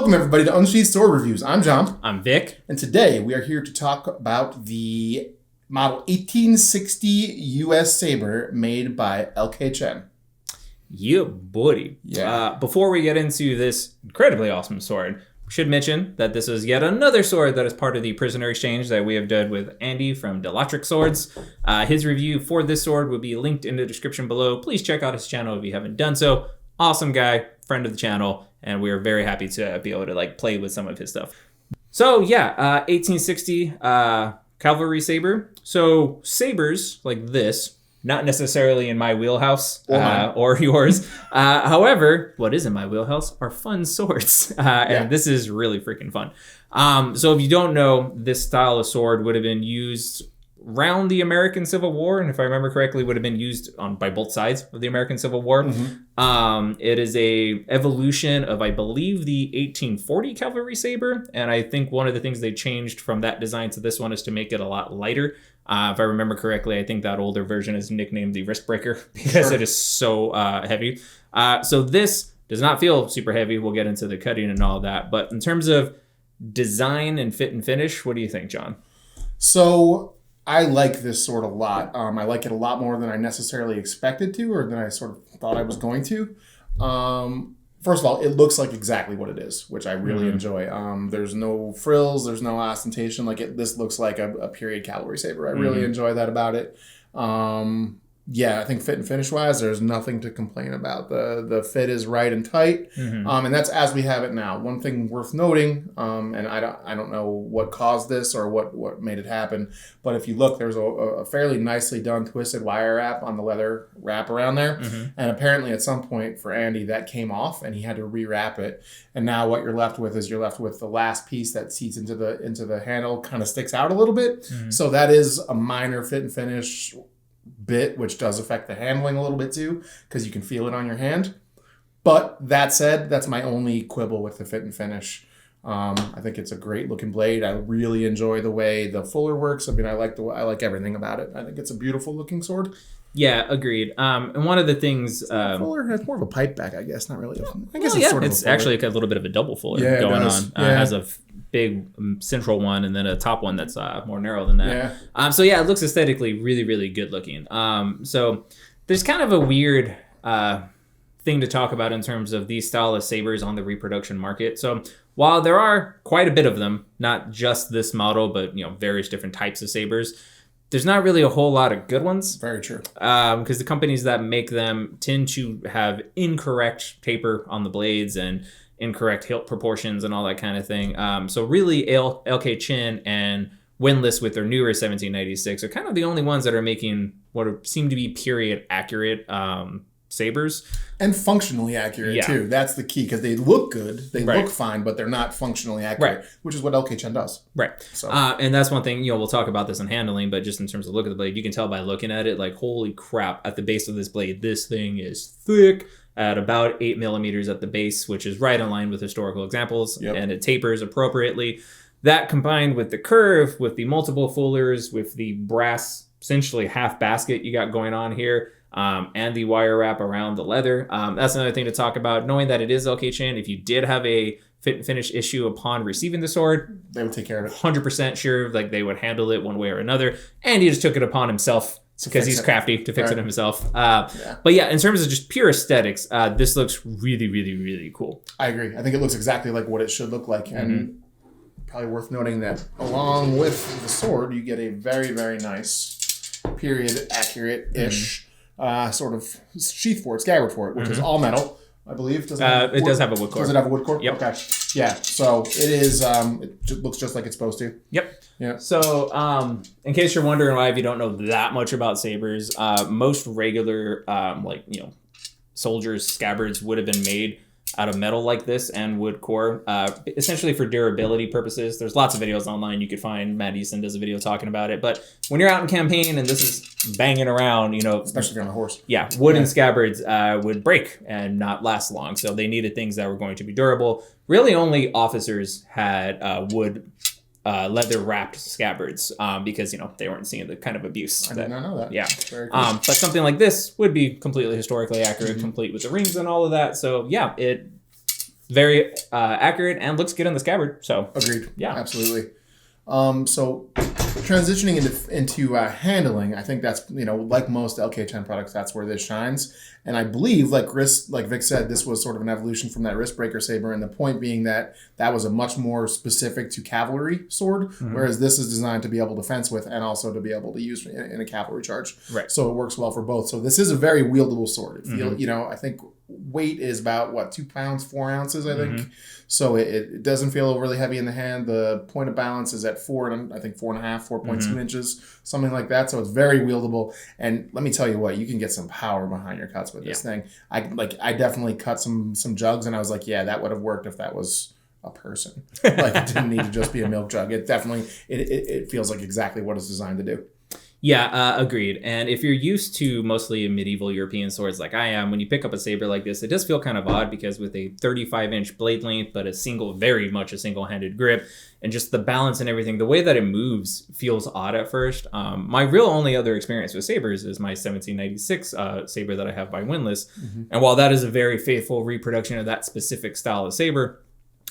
Welcome, everybody, to Unsheathed Sword Reviews. I'm John. I'm Vic. And today we are here to talk about the model 1860 US Saber made by LK Chen. Yeah, buddy. Yeah. Before we get into this incredibly awesome sword, we should mention that this is yet another sword that is part of the prisoner exchange that we have done with Andy from Dlatrex Swords. His review for this sword will be linked in the description below. Please check out his channel if you haven't done so. Awesome guy, friend of the channel, and we are very happy to be able to play with some of his stuff. So yeah, 1860 Cavalry Saber. So sabers like this, not necessarily in my wheelhouse or yours. However, what is in my wheelhouse are fun swords. And this is really freaking fun. So if you don't know, this style of sword would have been used around the American Civil War, and if I remember correctly, would have been used by both sides of the American Civil War. Mm-hmm. It is a evolution of, I believe, the 1840 Cavalry Saber, and I think one of the things they changed from that design to this one is to make it a lot lighter. If I remember correctly, I think that older version is nicknamed the Wrist Breaker because it is so heavy. So this does not feel super heavy. We'll get into the cutting and all that, but in terms of design and fit and finish, what do you think, John? So I like this sword a lot. I like it a lot more than I necessarily expected to, or than I sort of thought I was going to. First of all, it looks like exactly what it is, which I really enjoy. There's no frills, there's no ostentation. This looks like a period cavalry saber. I really enjoy that about it. Yeah, I think fit and finish wise, there's nothing to complain about. The fit is right and tight, and that's as we have it now. One thing worth noting, and I don't know what caused this or what made it happen, but if you look, there's a fairly nicely done twisted wire wrap on the leather wrap around there, and apparently at some point for Andy that came off and he had to rewrap it, and now what you're left with is the last piece that seats into the handle kind of sticks out a little bit, so that is a minor fit and finish bit, which does affect the handling a little bit too, because you can feel it on your hand. But that said, that's my only quibble with the fit and finish. I think it's a great looking blade. I really enjoy the way the fuller works. I mean, I like everything about it. I think it's a beautiful looking sword. Yeah, agreed. And one of the things fuller has more of a pipe back, I guess. Not really. I guess it's actually a little bit of a double fuller going on. It has a big central one and then a top one that's more narrow than that. So yeah, it looks aesthetically really, really good looking. So there's kind of a weird thing to talk about in terms of these style of sabers on the reproduction market. So while there are quite a bit of them, not just this model, but various different types of sabers, there's not really a whole lot of good ones. Very true. Because the companies that make them tend to have incorrect taper on the blades and incorrect hilt proportions and all that kind of thing. So really, LK Chen and Windlass with their newer 1796 are kind of the only ones that are making what seem to be period accurate sabers. And functionally accurate too. That's the key, because they look good, they look fine, but they're not functionally accurate, which is what LK Chen does. Right. So. And that's one thing, we'll talk about this in handling, but just in terms of look of the blade, you can tell by looking at it, holy crap, at the base of this blade, this thing is thick at about 8 millimeters at the base, which is right in line with historical examples, and it tapers appropriately. That combined with the curve, with the multiple fullers, with the brass, essentially half basket you got going on here, and the wire wrap around the leather. That's another thing to talk about. Knowing that it is LK Chen, if you did have a fit and finish issue upon receiving the sword, they would take care of it. 100% sure, they would handle it one way or another. And he just took it upon himself because he's crafty to fix it himself. But yeah, in terms of just pure aesthetics, this looks really, really, really cool. I agree. I think it looks exactly like what it should look like. And probably worth noting that along with the sword, you get a very, very nice period accurate-ish sort of sheath for it, scabbard for it, which is all metal, I believe. Does it have a wood core. Does it have a wood core? Yep. Okay. Yeah. So it is. It looks just like it's supposed to. Yep. Yeah. So, in case you're wondering why, if you don't know that much about sabers, most regular, soldiers' scabbards would have been made out of metal like this and wood core, essentially for durability purposes. There's lots of videos online you could find. Matt Easton does a video talking about it. But when you're out in campaign and this is banging around, especially if you're on a horse. Yeah, wooden scabbards would break and not last long. So they needed things that were going to be durable. Really only officers had wood leather wrapped scabbards because they weren't seeing the kind of abuse. I did not know that. Yeah. Very cool. But something like this would be completely historically accurate, complete with the rings and all of that. So yeah, it very accurate and looks good on the scabbard. So Agreed. Yeah. Absolutely. So transitioning into handling, I think that's, like most LK Chen products, that's where this shines. And I believe, like Vic said, this was sort of an evolution from that wrist breaker saber. And the point being that was a much more specific to cavalry sword, whereas this is designed to be able to fence with and also to be able to use in a cavalry charge. Right. So it works well for both. So this is a very wieldable sword. I think weight is about 2 pounds, 4 ounces, I think. So it doesn't feel overly heavy in the hand. The point of balance is at 4.5, 4.2 inches, something like that. So it's very wieldable. And let me tell you what, you can get some power behind your cuts with this thing. I definitely cut some jugs, and I was like, yeah, that would have worked if that was a person. Like, it didn't need to just be a milk jug. It definitely it feels like exactly what it's designed to do. Yeah, agreed. And if you're used to mostly medieval European swords like I am, when you pick up a saber like this, it does feel kind of odd because with a 35-inch blade length, but very much a single-handed grip, and just the balance and everything, the way that it moves feels odd at first. My real only other experience with sabers is my 1796 saber that I have by Windlass. And while that is a very faithful reproduction of that specific style of saber,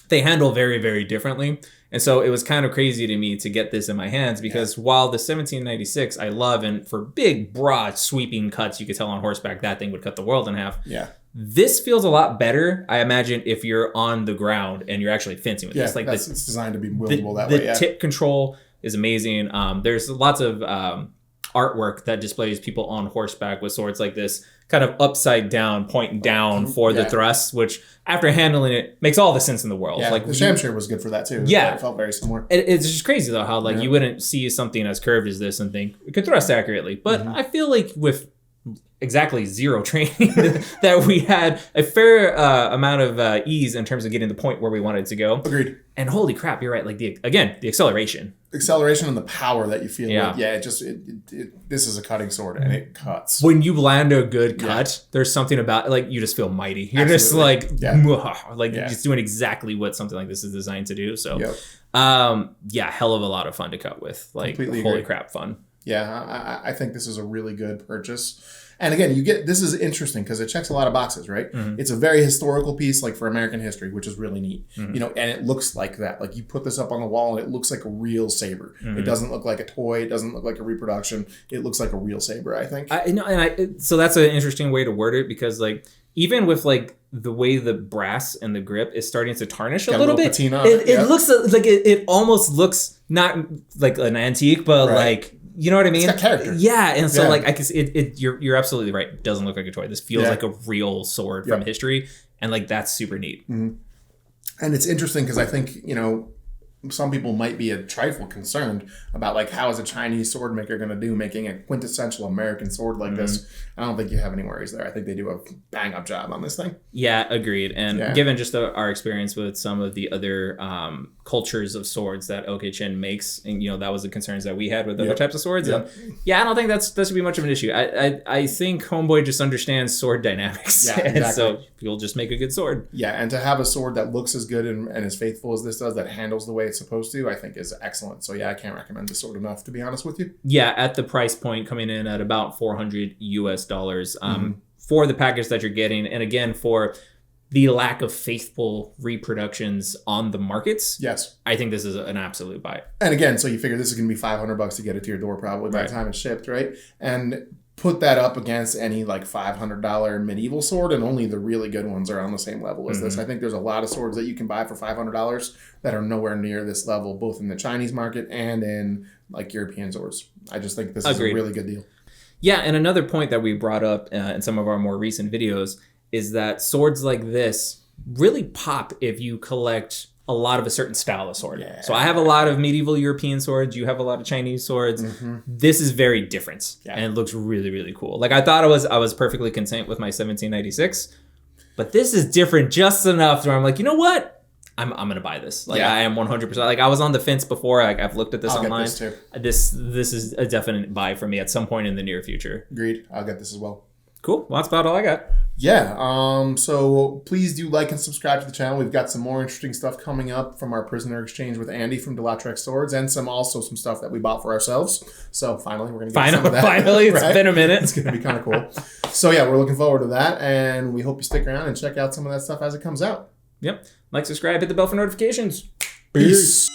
they handle very, very differently. And so it was kind of crazy to me to get this in my hands because while the 1796 I love, and for big, broad, sweeping cuts, you could tell on horseback that thing would cut the world in half. Yeah. This feels a lot better, I imagine, if you're on the ground and you're actually fencing with this. Like it's designed to be wieldable that way. The tip control is amazing. There's lots of artwork that displays people on horseback with swords like this, kind of upside down, pointing down for the thrust, which after handling it makes all the sense in the world. Yeah, like the Shamshire was good for that too. Yeah. It felt very similar. It's just crazy though how you wouldn't see something as curved as this and think it could thrust accurately. But I feel like with exactly zero training that we had a fair amount of ease in terms of getting the point where we wanted to go. Agreed. And holy crap, you're right. Like the acceleration. Acceleration and the power that you feel. Yeah. This is a cutting sword and it cuts. When you land a good cut, there's something about you just feel mighty. You're Absolutely. just you're just doing exactly what something like this is designed to do. So, hell of a lot of fun to cut with. Like, Completely holy agree. crap, fun. Yeah, I think this is a really good purchase. And again, this is interesting because it checks a lot of boxes, right? It's a very historical piece, like for American history, which is really neat. And it looks like that. Like you put this up on the wall and it looks like a real saber. It doesn't look like a toy. It doesn't look like a reproduction. It looks like a real saber, I think. So that's an interesting way to word it because even with the way the brass and the grip is starting to tarnish a little bit, patina. It looks like it almost looks not like an antique, but you know what I mean? It's got character. Yeah, and so I can see you're absolutely right. It doesn't look like a toy. This feels like a real sword from history, and that's super neat. And it's interesting because I think some people might be a trifle concerned about how is a Chinese sword maker going to do making a quintessential American sword like this. I don't think you have any worries there. I think they do a bang up job on this thing. Yeah, agreed. And given just our experience with some of the other cultures of swords that LK Chen makes, and that was the concerns that we had with other types of swords. And I don't think that should be much of an issue. I think Homeboy just understands sword dynamics. Yeah, exactly. And so you'll just make a good sword. Yeah, and to have a sword that looks as good and as faithful as this does, that handles the way it's supposed to, I think is excellent. So I can't recommend this sword enough, to be honest with you. Yeah, at the price point coming in at about $400 US for the package that you're getting, and again for the lack of faithful reproductions on the markets. Yes, I think this is an absolute buy. And again, so you figure this is going to be $500 to get it to your door probably by the time it's shipped, right? And put that up against any $500 medieval sword, and only the really good ones are on the same level as this. I think there's a lot of swords that you can buy for $500 that are nowhere near this level, both in the Chinese market and in European swords. I just think this is a really good deal. Yeah, and another point that we brought up in some of our more recent videos is that swords like this really pop if you collect a lot of a certain style of sword. Yeah. So I have a lot of medieval European swords. You have a lot of Chinese swords. This is very different, and it looks really, really cool. I thought I was perfectly content with my 1796, but this is different just enough where I'm like, you know what? I'm gonna buy this. I am 100%. I was on the fence before. I've looked at this online. Get this too. This is a definite buy for me at some point in the near future. Agreed. I'll get this as well. Cool. Well, that's about all I got. Yeah. So please do like and subscribe to the channel. We've got some more interesting stuff coming up from our prisoner exchange with Andy from Dlatrex Swords, and some stuff that we bought for ourselves. So finally, we're gonna get some of that. Finally, it's been a minute. It's gonna be kind of cool. So we're looking forward to that, and we hope you stick around and check out some of that stuff as it comes out. Yep. Like, subscribe, hit the bell for notifications. Peace.